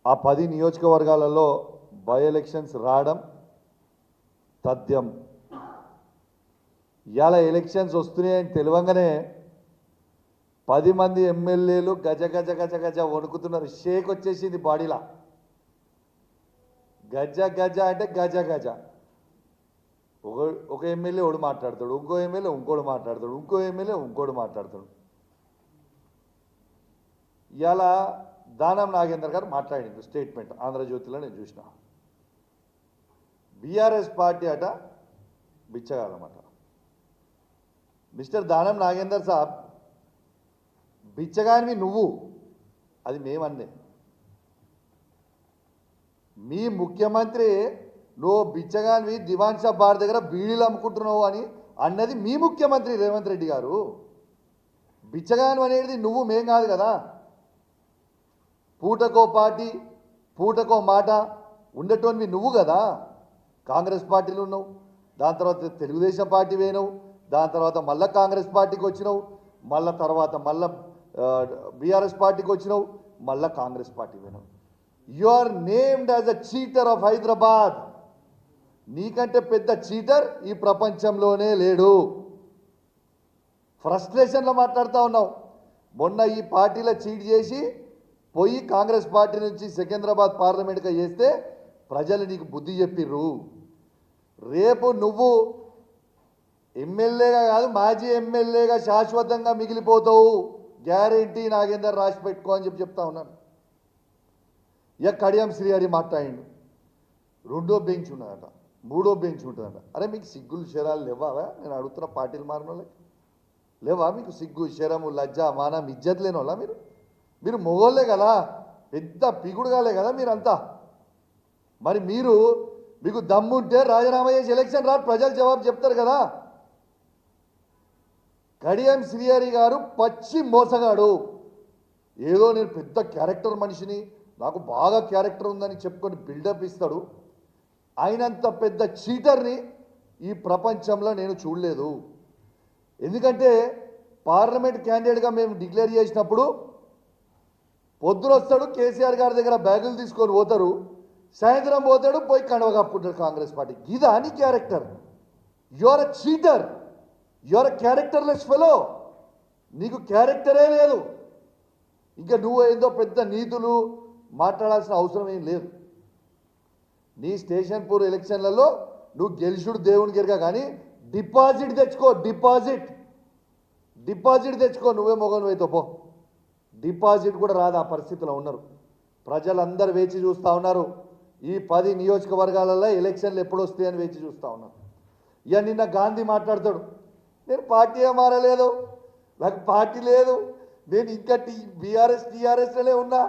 ఆ 10 నియోజకవర్గాలలో by elections రావడం తథ్యం. ఇవాళ ఎలక్షన్స్ వస్తున్నాయని తెలియంగానే 10 మంది ఎమ్మెల్యేలు గజ గజ గజ గజ వణుకుతున్నారు. షేక్ వచ్చేసింది బాడీలా. గజ గజ అంటే గజ గజ. ఒక ఎమ్మెల్యే ఒకడు మాట్లాడతాడు, ఇంకో ఎమ్మెల్యే ఇంకోడు మాట్లాడతాడు, ఇంకో ఎమ్మెల్యే ఇంకోడు మాట్లాడతాడు. ఇవాళ దానం నాగేందర్ గారు మాట్లాడింది స్టేట్మెంట్ ఆంధ్రజ్యోతిలో నేను చూసిన. బీఆర్ఎస్ పార్టీ అట బిచ్చగాలన్నమాట. మిస్టర్ దానం నాగేందర్ సాబ్, బిచ్చగానివి నువ్వు, అది మేమన్నే. మీ ముఖ్యమంత్రి నువ్వు బిచ్చగానివి దివాన్ షా బార్ దగ్గర బీడీలు అమ్ముకుంటున్నావు అని అన్నది మీ ముఖ్యమంత్రి రేవంత్ రెడ్డి గారు. బిచ్చగాను అనేది నువ్వు, మేం కాదు కదా. పూటకో పార్టీ పూటకో మాట ఉండేటోనివి నువ్వు కదా. కాంగ్రెస్ పార్టీలో ఉన్నావు, దాని తర్వాత తెలుగుదేశం పార్టీ పోయినావు, దాని తర్వాత మళ్ళీ కాంగ్రెస్ పార్టీకి వచ్చినావు, మళ్ళీ తర్వాత మళ్ళీ బీఆర్ఎస్ పార్టీకి వచ్చినావు, మళ్ళీ కాంగ్రెస్ పార్టీ పోయినావు. You are named as a cheater of Hyderabad. నీకంటే పెద్ద చీటర్ ఈ ప్రపంచంలోనే లేడు. ఫ్రస్ట్రేషన్లో మాట్లాడుతూ ఉన్నావు. మొన్న ఈ పార్టీలో చీట్ చేసి పోయి కాంగ్రెస్ పార్టీ నుంచి సికింద్రాబాద్ పార్లమెంట్గా చేస్తే ప్రజలు నీకు బుద్ధి చెప్పిర్రు. రేపు నువ్వు ఎమ్మెల్యేగా కాదు, మాజీ ఎమ్మెల్యేగా శాశ్వతంగా మిగిలిపోతావు. గ్యారెంటీ నాగేందర్ రాసి పెట్టుకో అని చెప్తా ఉన్నాను. ఇక కడియం శ్రీహరి మాట్లాడిండు. 2వ బెంచ్ ఉన్నదట, 3వ బెంచ్ ఉంటుందట. అరే మీకు సిగ్గులు శరాలు లేవా? నేను అడుగుతున్న పార్టీలు మారిన వాళ్ళకి లేవా మీకు సిగ్గు శరము లజ్జ మానం ఇజ్జత్ లేని వాళ్ళ మీరు మొగోళ్ళే కదా, పెద్ద పిగుడుగాలే కదా మీరంతా. మరి మీకు దమ్ముంటే రాజీనామా చేసి ఎలక్షన్ రా, ప్రజలు జవాబు చెప్తారు కదా. కడియం శ్రీహరి గారు పచ్చి మోసగాడు. ఏదో నేను పెద్ద క్యారెక్టర్ మనిషిని, నాకు బాగా క్యారెక్టర్ ఉందని చెప్పుకొని బిల్డప్ ఇస్తాడు. ఆయనంత పెద్ద చీటర్ని ఈ ప్రపంచంలో నేను చూడలేదు. ఎందుకంటే పార్లమెంట్ క్యాండిడేట్గా మేము డిక్లేర్ చేసినప్పుడు పొద్దున వస్తాడు కేసీఆర్ గారి దగ్గర బ్యాగులు తీసుకొని పోతారు, సాయంత్రం పోతాడు పోయి కండవ కప్పుకుంటాడు కాంగ్రెస్ పార్టీ. ఇదా నీ character? You are a cheater, you are a characterless fellow. నీకు క్యారెక్టరే లేదు. ఇంకా నువ్వు ఏదో పెద్ద నీతులు మాట్లాడాల్సిన అవసరం ఏం లేదు. నీ స్టేషన్ పూర్ ఎలక్షన్లలో నువ్వు గెలుచుడు దేవుని గిరిగా, కానీ డిపాజిట్ తెచ్చుకో. డిపాజిట్ తెచ్చుకో. నువ్వే మొగను అయితే పో. డిపాజిట్ కూడా రాదు. ఆ పరిస్థితిలో ఉన్నారు ప్రజలందరూ. వేచి చూస్తూ ఉన్నారు. ఈ 10 నియోజకవర్గాలలో ఎలక్షన్లు ఎప్పుడు వస్తాయని వేచి చూస్తూ ఉన్నారు. ఇక నిన్న గాంధీ మాట్లాడతాడు, నేను పార్టీ మారలేదు, నాకు పార్టీ లేదు, నేను ఇంకా టీఆర్ఎస్లోనే ఉన్నా,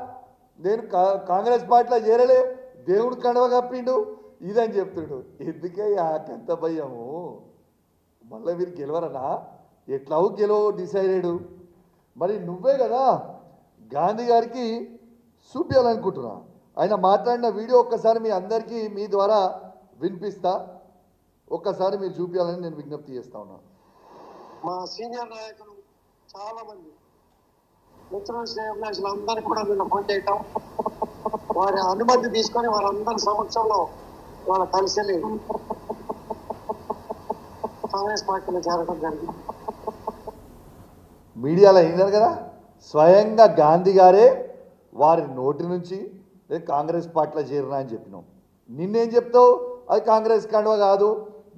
నేను కాంగ్రెస్ పార్టీలో చేరలే, దేవుడు కండవ కప్పిండు ఇదని చెప్తుడు. ఎందుకే ఎంత భయము? మళ్ళీ మీరు గెలవరనా? ఎట్లావు గెలవు డిసైడెడ్. మరి నువ్వే కదా గాంధీ గారికి చూపించాలనుకుంటున్నా. ఆయన మాట్లాడిన వీడియో ఒక్కసారి మీ అందరికీ మీ ద్వారా వినిపిస్తా, ఒక్కసారి మీరు చూపించాలని నేను విజ్ఞప్తి చేస్తా ఉన్నాను. మా సీనియర్ నాయకులు చాలా మంది మిత్రులు శ్రేయభిలాషులు అందరికీ కూడా నిన్న ఫోన్ చేయటం, వారి అనుమతి తీసుకొని వారందరి సమక్షంలో వాళ్ళ కలిసి కాంగ్రెస్ పార్టీలో చేరడం జరిగింది. మీడియాలో అయినారు కదా, స్వయంగా గాంధీ గారే వారి నోటి నుంచి నేను కాంగ్రెస్ పార్టీలో చేరినా అని చెప్పినాం. నిన్నేం చెప్తావు? అది కాంగ్రెస్ కండువ కాదు,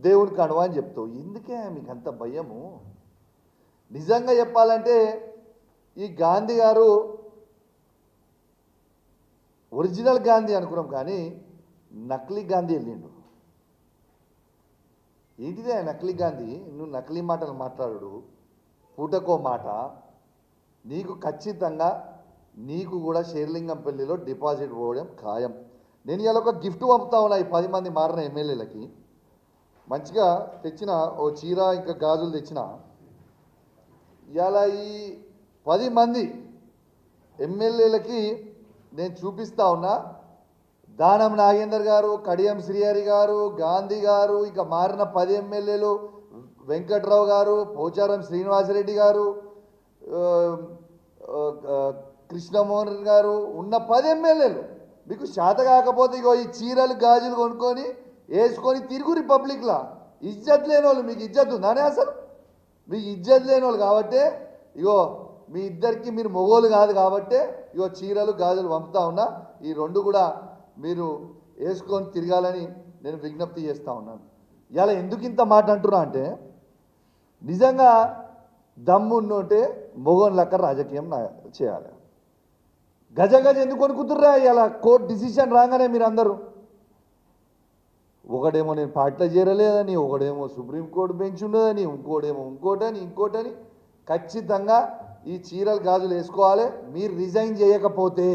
దేవుని కండువ అని చెప్తావు. ఎందుకే మీకు అంత భయము? నిజంగా చెప్పాలంటే ఈ గాంధీ గారు ఒరిజినల్ గాంధీ అనుకున్నాం, కానీ నకిలీ గాంధీ వెళ్ళిండు. ఏంటిదే నకిలీ గాంధీ? నువ్వు నకిలీ మాటలు మాట్లాడు, పూటకో మాట. నీకు ఖచ్చితంగా నీకు కూడా షేర్లింగంపల్లిలో డిపాజిట్ పోవడం ఖాయం. నేను ఇలా ఒక గిఫ్ట్ పంపుతా ఉన్నా ఈ 10 మంది మారిన ఎమ్మెల్యేలకి. మంచిగా తెచ్చిన ఓ చీర ఇంకా గాజులు తెచ్చిన. ఇలా ఈ 10 మంది ఎమ్మెల్యేలకి నేను చూపిస్తా ఉన్నా. దానం నాగేందర్ గారు, కడియం శ్రీహరి గారు, గాంధీ గారు, ఇక మారిన 10 ఎమ్మెల్యేలు, వెంకట్రావు గారు, పోచారం శ్రీనివాసరెడ్డి గారు, కృష్ణమోహన్ గారు ఉన్న 10 ఎమ్మెల్యేలు మీకు శాత కాకపోతే ఇగో ఈ చీరలు గాజులు కొనుక్కొని వేసుకొని తిరుగురి పబ్లిక్లా. ఇజ్జత్ లేని వాళ్ళు, మీకు ఇజ్జత్ ఉందానే అసలు? మీకు ఇజ్జత్ లేని వాళ్ళు కాబట్టే ఇగో మీ ఇద్దరికి మీరు మొగోలు కాదు కాబట్టే ఇగో చీరలు గాజులు పంపుతా ఉన్నా. ఈ రెండు కూడా మీరు వేసుకొని తిరగాలని నేను విజ్ఞప్తి చేస్తూ ఉన్నాను. ఇలా ఎందుకు ఇంత మాట అంటున్నా అంటే, నిజంగా దమ్మున్నోటే మొగోన్ లెక్క రాజకీయం చేయాలి. గజ ఎందుకు కొనుక్కుతుర్రా? ఇలా కోర్టు డిసిషన్ రాగానే మీరు అందరూ ఒకడేమో నేను పార్టీలో చేరలేదని, ఒకడేమో సుప్రీంకోర్టు బెంచ్ ఉన్నదని, ఇంకోటేమో ఇంకోటని ఖచ్చితంగా ఈ చీరలు గాజులు వేసుకోవాలి. మీరు రిజైన్ చేయకపోతే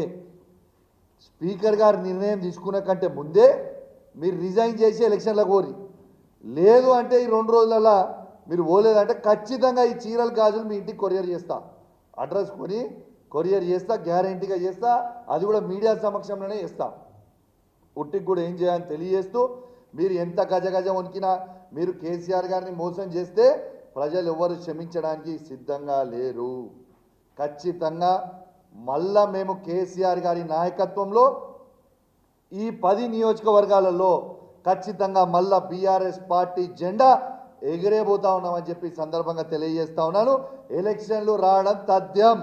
స్పీకర్ గారు నిర్ణయం తీసుకునే కంటే ముందే మీరు రిజైన్ చేసి ఎలక్షన్లకు కోరి, లేదు అంటే ఈ 2 రోజులలో మీరు పోలేదంటే ఖచ్చితంగా ఈ చీరలు గాజులు మీ ఇంటికి కొరియర్ చేస్తా, అడ్రస్ కొని కొరియర్ చేస్తా, గ్యారంటీగా చేస్తా. అది కూడా మీడియా సమక్షంలోనే చేస్తా. ఉట్టికి కూడా ఏం చేయాలని తెలియజేస్తూ, మీరు ఎంత గజ వణికినా మీరు కేసీఆర్ గారిని మోసం చేస్తే ప్రజలు ఎవరు క్షమించడానికి సిద్ధంగా లేరు. ఖచ్చితంగా మళ్ళా మేము కేసీఆర్ గారి నాయకత్వంలో ఈ 10 నియోజకవర్గాలలో ఖచ్చితంగా మళ్ళా బీఆర్ఎస్ పార్టీ జెండా ఎగిరేబోతా ఉన్నామని చెప్పి సందర్భంగా తెలియజేస్తా ఉన్నాను. ఎలక్షన్లు రావడం తథ్యం.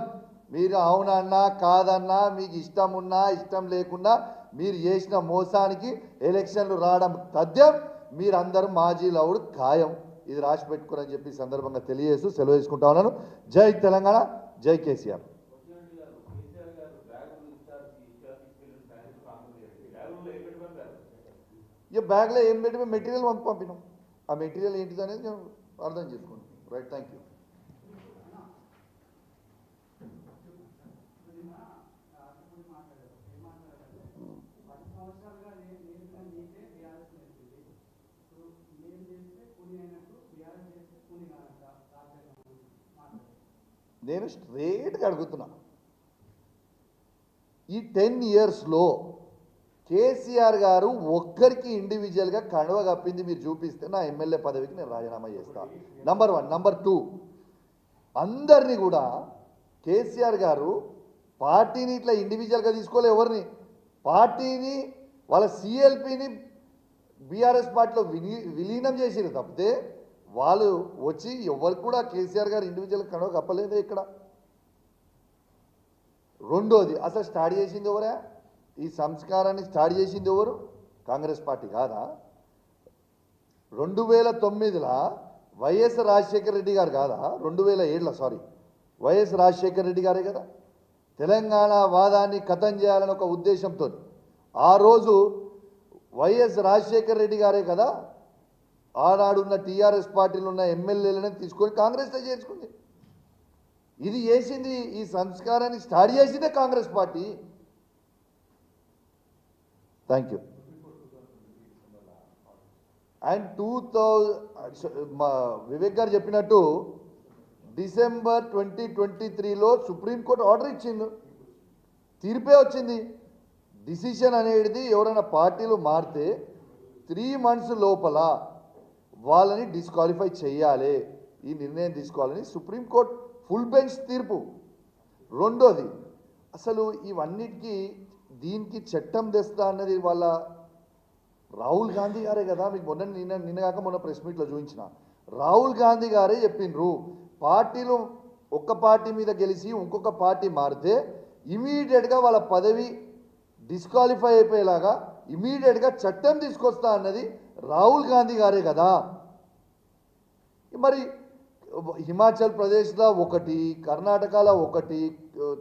మీరు అవునన్నా కాదన్నా, మీకు ఇష్టం ఉన్నా ఇష్టం లేకుండా మీరు చేసిన మోసానికి ఎలక్షన్లు రావడం తథ్యం. మీరందరూ మాజీ లౌడు ఖాయం. ఇది రాసి పెట్టుకోరని చెప్పి సందర్భంగా తెలియజేస్తూ సెలవు తీసుకుంటా ఉన్నాను. జై తెలంగాణ, జై కేసీఆర్. ఇక బ్యాగ్లో ఏం పెట్టి మెటీరియల్ పంపినాం. ఆ మెటీరియల్ ఏంటిది అనేది నేను అర్థం చేసుకోండి. Right, thank you. నేను స్ట్రేట్గా అడుగుతున్నా, ఈ 10 ఇయర్స్లో కేసీఆర్ గారు ఒక్కరికి ఇండివిజువల్గా కండువ కప్పింది మీరు చూపిస్తే నా ఎమ్మెల్యే పదవికి నేను రాజీనామా చేస్తాను. నంబర్ 1. నంబర్ 2, అందరినీ కూడా కేసీఆర్ గారు పార్టీని ఇట్లా ఇండివిజువల్గా తీసుకోలే, ఎవరిని పార్టీని వాళ్ళ సిఎల్పిని బీఆర్ఎస్ పార్టీలో విలీనం చేసిరు తప్పితే వాళ్ళు వచ్చి ఎవరికి కూడా కేసీఆర్ గారు ఇండివిజువల్గా కండువ కప్పలేదే ఇక్కడ. రెండోది, అసలు స్టార్ట్ చేసింది ఎవరా? ఈ సంస్కారాన్ని స్టార్ట్ చేసింది ఎవరు? కాంగ్రెస్ పార్టీ కాదా? 2009లో వైఎస్ రాజశేఖర రెడ్డి గారు కాదా? 2007లో సారీ, వైఎస్ రాజశేఖర రెడ్డి గారే కదా తెలంగాణ వాదాన్ని ఖతం చేయాలని ఒక ఉద్దేశంతో ఆ రోజు వైఎస్ రాజశేఖర రెడ్డి గారే కదా ఆనాడున్న టీఆర్ఎస్ పార్టీలో ఉన్న ఎమ్మెల్యేలను తీసుకొని కాంగ్రెస్లో చేర్చుకుంది. ఇది చేసింది, ఈ సంస్కారాన్ని స్టార్ట్ చేసిందే Congress party. Thank you. And 2000 Vivek గారు చెప్పినట్టు డిసెంబర్ 2023లో సుప్రీంకోర్టు ఆర్డర్ ఇచ్చింది, తీర్పే వచ్చింది. డిసిషన్ అనేది ఎవరైనా పార్టీలు మారితే 3 months లోపల వాళ్ళని డిస్క్వాలిఫై చేయాలి, ఈ నిర్ణయం తీసుకోవాలని సుప్రీంకోర్టు ఫుల్ బెంచ్ తీర్పు. రెండోది, అసలు ఇవన్నిటికీ దీనికి చట్టం తెస్తా అన్నది వాళ్ళ రాహుల్ గాంధీ గారే కదా. మీకు నిన్నగాక మొన్న ప్రెస్ మీట్లో చూపించిన రాహుల్ గాంధీ గారే చెప్పిండ్రు, పార్టీలు ఒక్క పార్టీ మీద గెలిచి ఇంకొక పార్టీ మారితే ఇమీడియట్గా వాళ్ళ పదవి డిస్క్వాలిఫై అయిపోయేలాగా ఇమీడియట్గా చట్టం తీసుకొస్తా అన్నది రాహుల్ గాంధీ గారే కదా. మరి హిమాచల్ ప్రదేశ్లో ఒకటి, కర్ణాటకలో ఒకటి,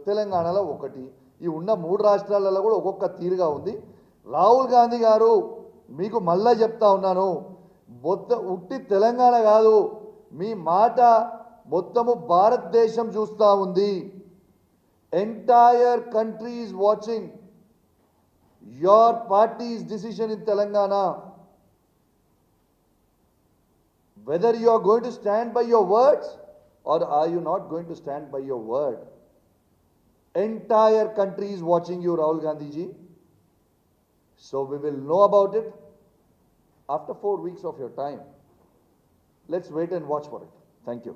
తెలంగాణలో ఒకటి, ఈ ఉన్న 3 రాష్ట్రాలలో కూడా ఒక్కొక్క తీరుగా ఉంది. రాహుల్ గాంధీ గారు మీకు మళ్ళా చెప్తా ఉన్నాను, ఉట్టి తెలంగాణ కాదు, మీ మాట మొత్తము భారతదేశం చూస్తూ ఉంది. Entire country is watching your party's decision in Telangana. Whether you are going to stand by your words or are you not going to stand by your word. Entire country is watching you, Rahul Gandhi ji. So we will know about it after 4 weeks of your time. Let's wait and watch for it. Thank you.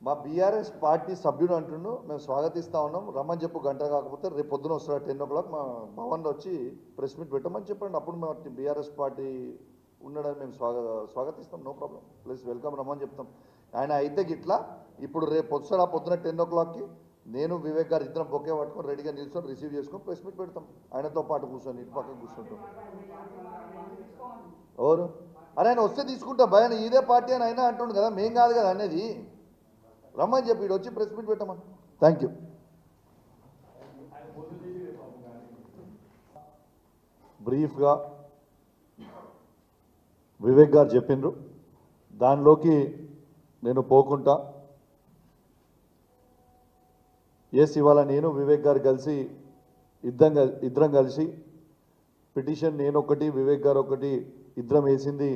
మా BRS party సభ్యుడు అంటుండు, మేము స్వాగతిస్తా ఉన్నాం, రమ్మని చెప్పు, గంట కాకపోతే రేపు పొద్దున వస్తాడు 10 o'clock మా భవన్లో వచ్చి ప్రెస్ మీట్ పెట్టమని చెప్పండి. అప్పుడు మేము బీఆర్ఎస్ పార్టీ ఉండడానికి మేము స్వాగతిస్తాం, నో ప్రాబ్లం, ప్లీజ్ వెల్కమ్ రమ్మని చెప్తాం. ఆయన అయితే గిట్లా ఇప్పుడు రేపు వస్తాడు పొద్దున 10 o'clockకి, నేను వివేక్ గారు ఇద్దరం బొకే పట్టుకొని రెడీగా నిల్చొని రిసీవ్ చేసుకొని ప్రెస్ మీట్ పెడతాం. ఆయనతో పాటు కూర్చొని ఇటు పక్కన కూర్చుంటాం. ఎవరు అరే ఆయన వస్తే తీసుకుంటా భయాన్ని, ఇదే పార్టీ అని అయినా అంటుండు కదా, మేం కాదు కదా అనేది. రమ్మని చెప్పి ఇటు వచ్చి ప్రెస్ మీట్ పెట్టమని. Thank you. బ్రీఫ్గా వివేక్ గారు చెప్పిండ్రు, దానిలోకి నేను పోకుండా ఇవాళ నేను వివేక్ గారు కలిసి ఇద్దరం కలిసి పిటిషన్ నేను ఒకటి వివేక్ గారు ఒకటి ఇద్దరం వేసింది